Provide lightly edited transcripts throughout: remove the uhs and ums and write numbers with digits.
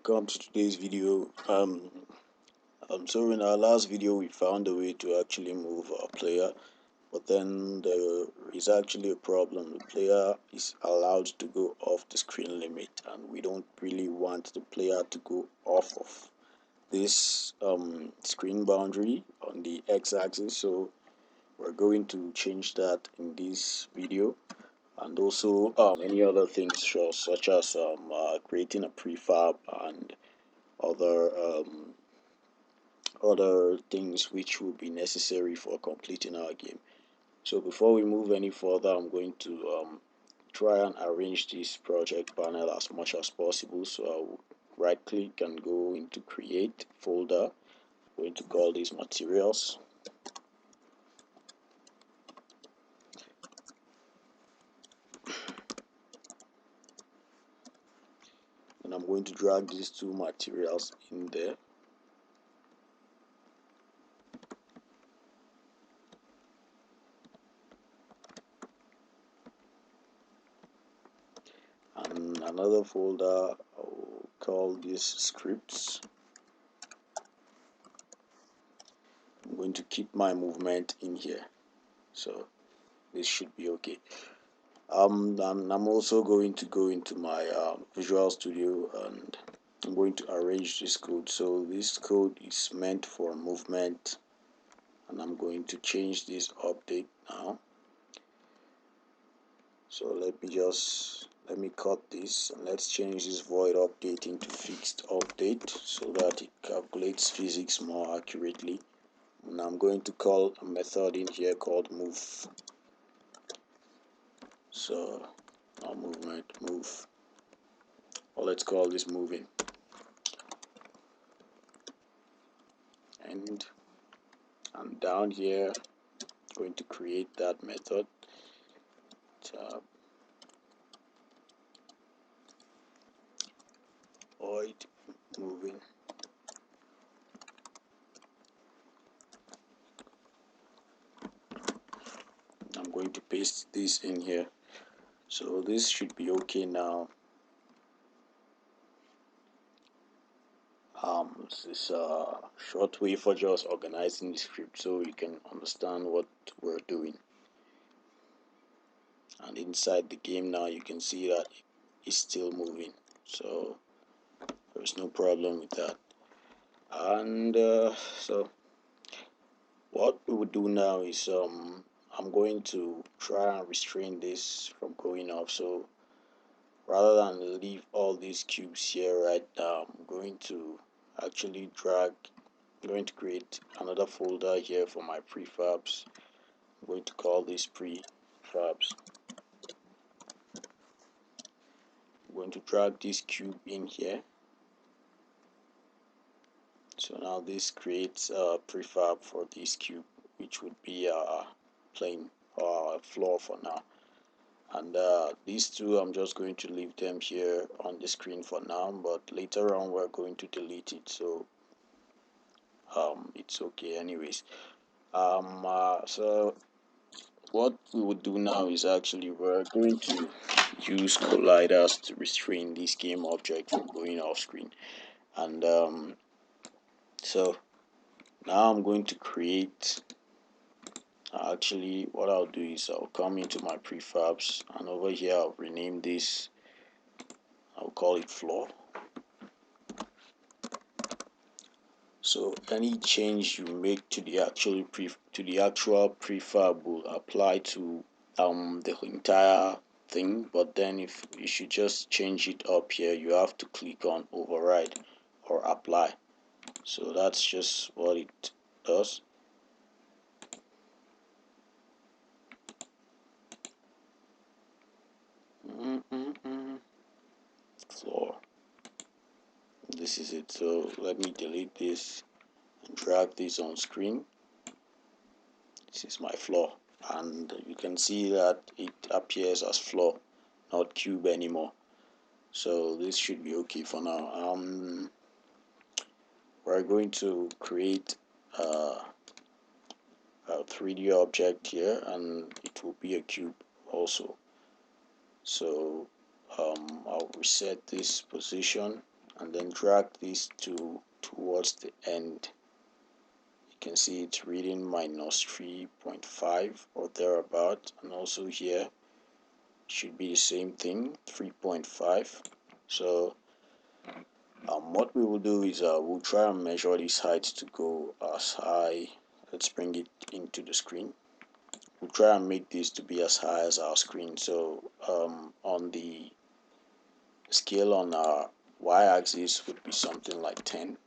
welcome to today's video. So in our last video we found a way to actually move our player, but then there is actually a problem. The player is allowed to go off the screen limit, and we don't really want the player to go off of this screen boundary on the x-axis. So we're going to change that in this video, and also any other things such as creating a prefab and other things which will be necessary for completing our game. So before we move any further, I'm going to try and arrange this project panel as much as possible. So I'll right click and go into create folder. I'm going to call these materials, and I'm going to drag these two materials in there. And another folder, I'll call this scripts. I'm going to keep my movement in here, so this should be okay. And I'm also going to go into my Visual Studio, and I'm going to arrange this code. So this code is meant for movement, and I'm going to change this update now. So let me cut this, and let's change this void update into fixed update so that it calculates physics more accurately. And I'm going to call a method in here called move. So now movement move, or let's call this moving, and down here I'm going to create that method. Tab void moving. I'm going to paste this in here, so this should be okay now. This is a short way for just organizing the script so you can understand what we're doing. And inside the game now you can see that it's still moving, so there's no problem with that. And so what we would do now is I'm going to try and restrain this from going off. So rather than leave all these cubes here right now, I'm going to actually I'm going to create another folder here for my prefabs. I'm going to call this prefabs. I'm going to drag this cube in here. So now this creates a prefab for this cube, which would be a plane or a floor for now. And these two, I'm just going to leave them here on the screen for now, but later on we're going to delete it, so it's okay anyways. So what we would do now is actually we're going to use colliders to restrain this game object from going off screen. And so now I'm going to create, actually what I'll do is I'll come into my prefabs, and over here I'll rename this, I'll call it floor. So any change you make to the actual prefab will apply to the entire thing, but then if you should just change it up here, you have to click on override or apply. So that's just what it does. Floor. This is it. So let me delete this and drag this on screen. This is my floor, and you can see that it appears as floor, not cube anymore. So this should be okay for now. We're going to create a 3D object here, and it will be a cube also. So I'll reset this position and then drag this towards the end. You can see it's reading minus 3.5 or thereabout, and also here should be the same thing, 3.5. So what we will do is we'll try and measure this height to go as high. Let's bring it into the screen. We'll try and make this to be as high as our screen. So on the scale on our y-axis would be something like 10,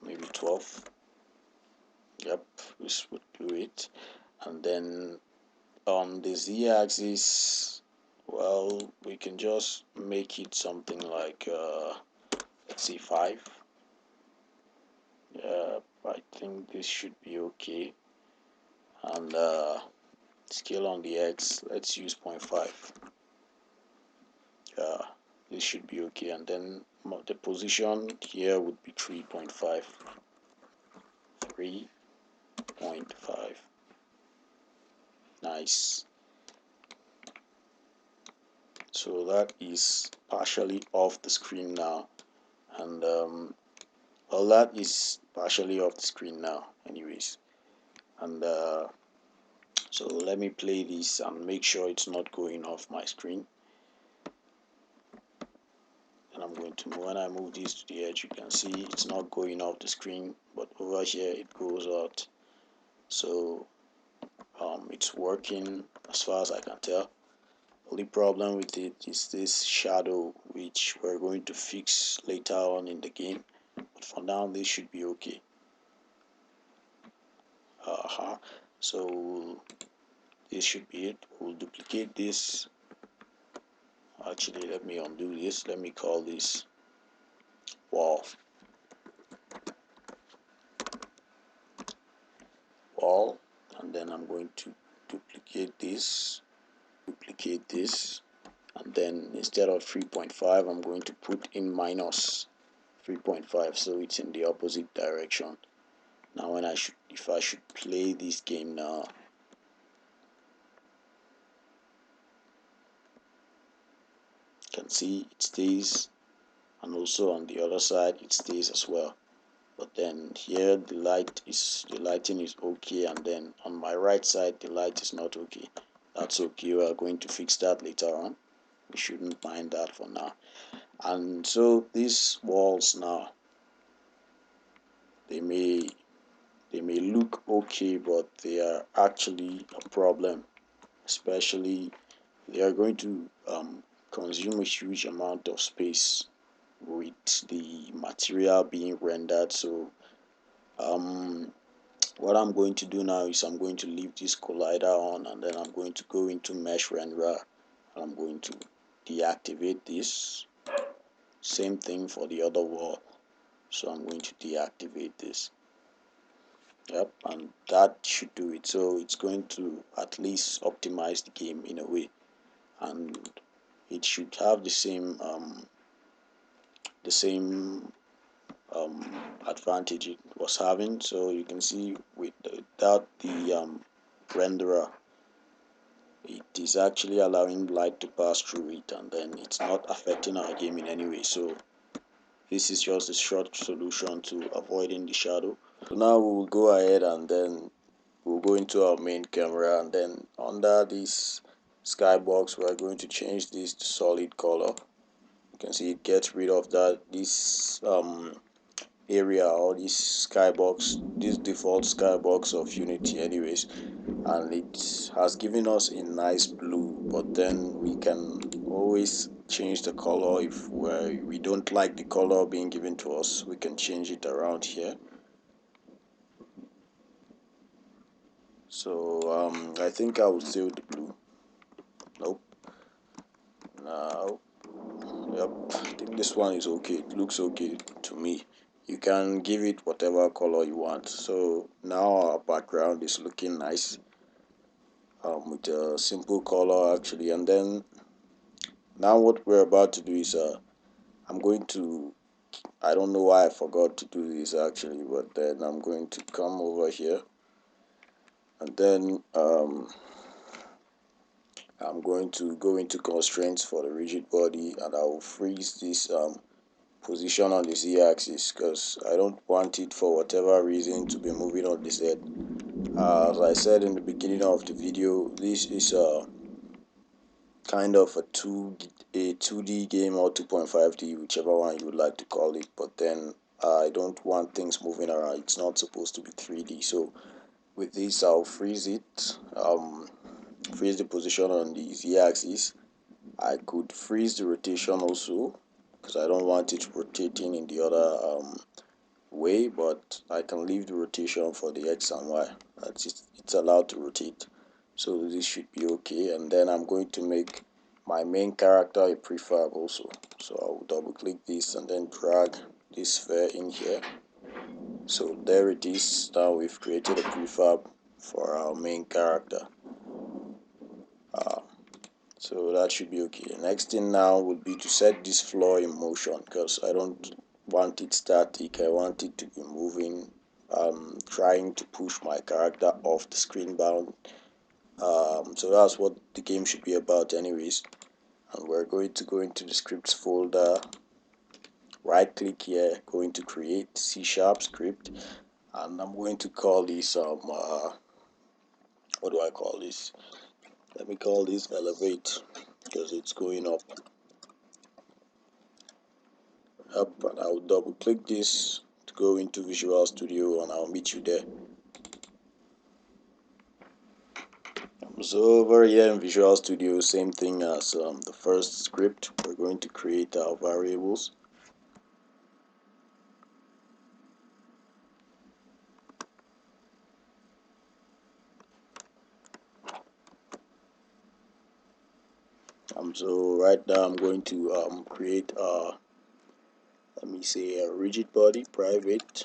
maybe 12. Yep, this would do it. And then on the z-axis, well, we can just make it something like let's say 5. I think this should be okay. And scale on the x, let's use 0.5. This should be okay. And then the position here would be 3.5. 3.5. Nice. So that is partially off the screen now, and well, that is partially off the screen now anyways. And so let me play this and make sure it's not going off my screen. And I'm going to, when I move this to the edge, you can see it's not going off the screen, but over here it goes out. So it's working as far as I can tell. Only problem with it is this shadow, which we're going to fix later on in the game, but for now this should be okay. So this should be it. We'll duplicate this. Actually, let me undo this. Let me call this wall, and then I'm going to duplicate this, and then instead of 3.5 I'm going to put in minus 3.5, so it's in the opposite direction. Now when if I should play this game now, you can see it stays, and also on the other side it stays as well. But then here the lighting is okay, and then on my right side the light is not okay. That's okay, we are going to fix that later on. We shouldn't mind that for now. And so these walls now, they may look okay, but they are actually a problem. Especially they are going to consume a huge amount of space with the material being rendered. So what I'm going to do now is I'm going to leave this collider on, and then I'm going to go into mesh renderer. I'm going to deactivate this. Same thing for the other wall, so I'm going to deactivate this. Yep, and that should do it. So it's going to at least optimize the game in a way, and it should have the same advantage it was having. So you can see without the renderer, it is actually allowing light to pass through it, and then it's not affecting our game in any way. So this is just a short solution to avoiding the shadow. So now we will go ahead and then we'll go into our main camera, and then under this skybox we are going to change this to solid color. You can see it gets rid of this area, or this skybox, this default skybox of Unity anyways, and it has given us a nice blue, but then we can always change the color. If we don't like the color being given to us, we can change it around here. So I think I will stay with the blue. Nope. Now, yep, I think this one is okay. It looks okay to me. You can give it whatever color you want. So now our background is looking nice, with a simple color actually. And then now what we're about to do is I'm going to, I don't know why I forgot to do this actually, but then I'm going to come over here, and then I'm going to go into constraints for the rigid body, and I will freeze this position on the z-axis because I don't want it for whatever reason to be moving on the z. As I said in the beginning of the video, this is a kind of a 2D game or 2.5D, whichever one you would like to call it, but then I don't want things moving around. It's not supposed to be 3D. So with this, I'll freeze it, freeze the position on the z-axis. I could freeze the rotation also because I don't want it rotating in the other way, but I can leave the rotation for the x and y. That's it. It's allowed to rotate, so this should be okay. And then I'm going to make my main character a prefab also, so I'll double click this and then drag this sphere in here. So there it is. Now we've created a prefab for our main character. So that should be okay. Next thing now would be to set this floor in motion because I don't want it static. I want it to be moving. I'm trying to push my character off the screen bound. So that's what the game should be about anyways. And we're going to go into the scripts folder, right click here, going to create C# script, and I'm going to call this what do I call this? Let me call this elevate because it's going up. And I'll double click this to go into Visual Studio, and I'll meet you there. So over here in Visual Studio, same thing as the first script. We're going to create our variables. So right now I'm going to create let me say a rigid body private.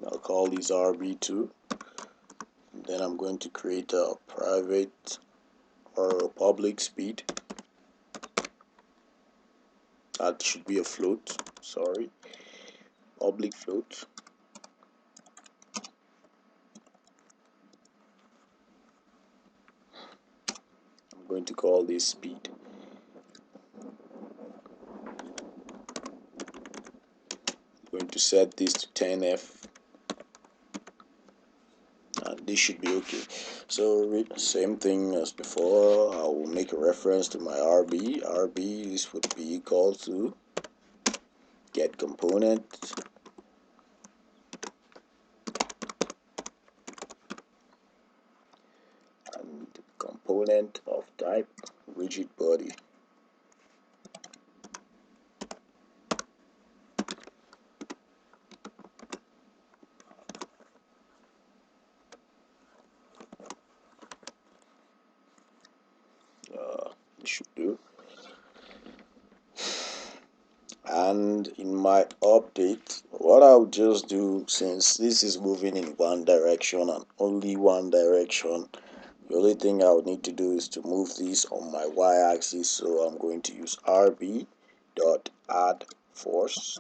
I'll call this RB2. Then I'm going to create a private or a public speed. That should be a float. Sorry, public float. I'm going to call this speed. I'm going to set this to 10F. And this should be okay. So same thing as before. I will make a reference to my RB. RB, this would be equal to get component and component of type rigid body. This should do. And in my update, what I'll just do, since this is moving in one direction and only one direction, the only thing I would need to do is to move this on my y-axis. So I'm going to use rb dot add force,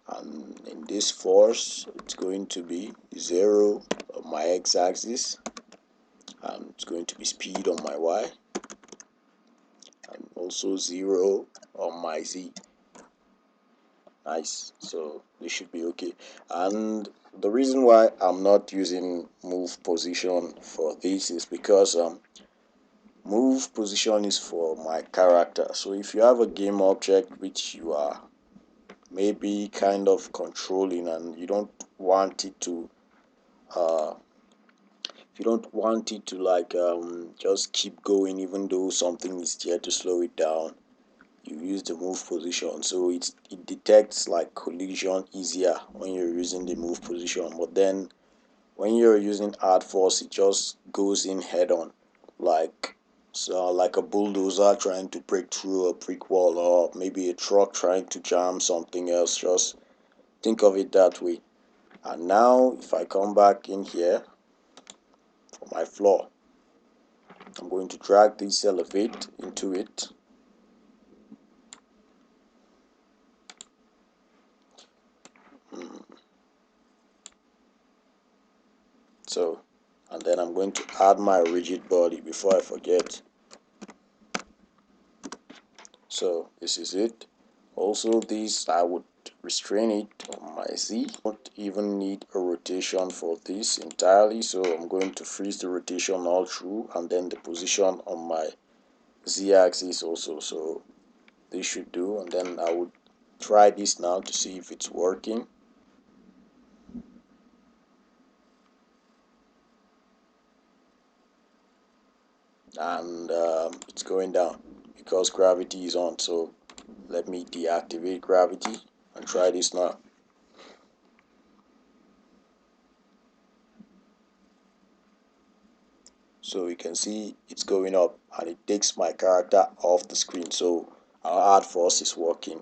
and in this force it's going to be 0 on my x-axis, and it's going to be speed on my y, and also 0 on my z. Nice. So this should be okay. And the reason why I'm not using move position for this is because move position is for my character. So if you have a game object which you are maybe kind of controlling and you don't want it to like just keep going even though something is there to slow it down, you use the move position. So it detects like collision easier when you're using the move position, but then when you're using add force, it just goes in head on, like like a bulldozer trying to break through a brick wall, or maybe a truck trying to jam something else. Just think of it that way. And now if I come back in here for my floor, I'm going to drag this elevate into it. So, and then I'm going to add my rigid body before I forget. So this is it. Also, this I would restrain it on my Z. Don't even need a rotation for this entirely, so I'm going to freeze the rotation all through, and then the position on my Z axis also. So this should do, and then I would try this now to see if it's working. And it's going down because gravity is on. So let me deactivate gravity and try this now. So you can see it's going up and it takes my character off the screen. So our add force is working.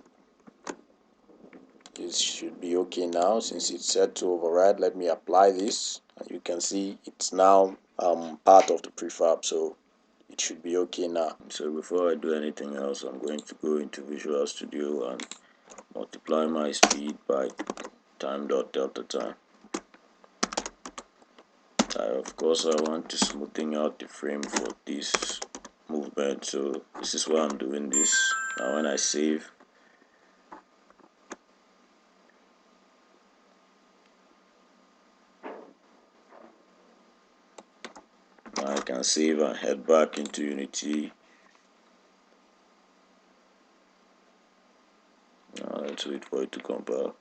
This should be okay now since it's set to override. Let me apply this, and you can see it's now part of the prefab, so it should be okay now. So before I do anything else, I'm going to go into Visual Studio and multiply my speed by time dot delta time. Of course I want to smoothing out the frame for this movement, so this is why I'm doing this. Now when I save, I can save and head back into Unity. Let's wait for it to compile.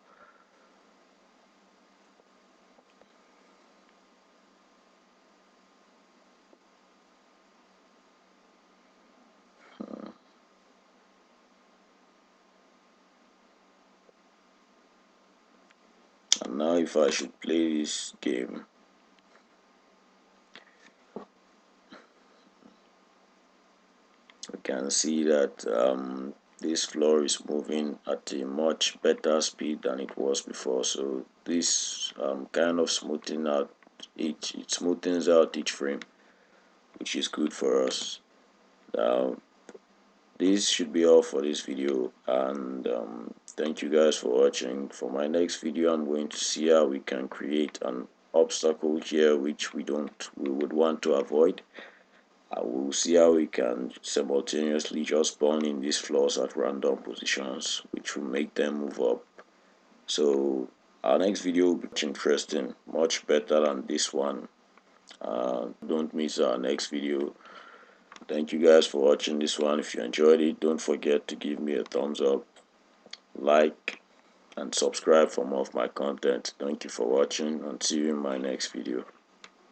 And now if I should play this game, we can see that this floor is moving at a much better speed than it was before. So this kind of smoothing out it smoothens out each frame, which is good for us. Now this should be all for this video, and thank you guys for watching. For my next video, I'm going to see how we can create an obstacle here which we would want to avoid. I will see how we can simultaneously just spawn in these floors at random positions, which will make them move up. So our next video will be much interesting, much better than this one. Don't miss our next video. Thank you guys for watching this one. If you enjoyed it, don't forget to give me a thumbs up, like, and subscribe for more of my content. Thank you for watching, and see you in my next video.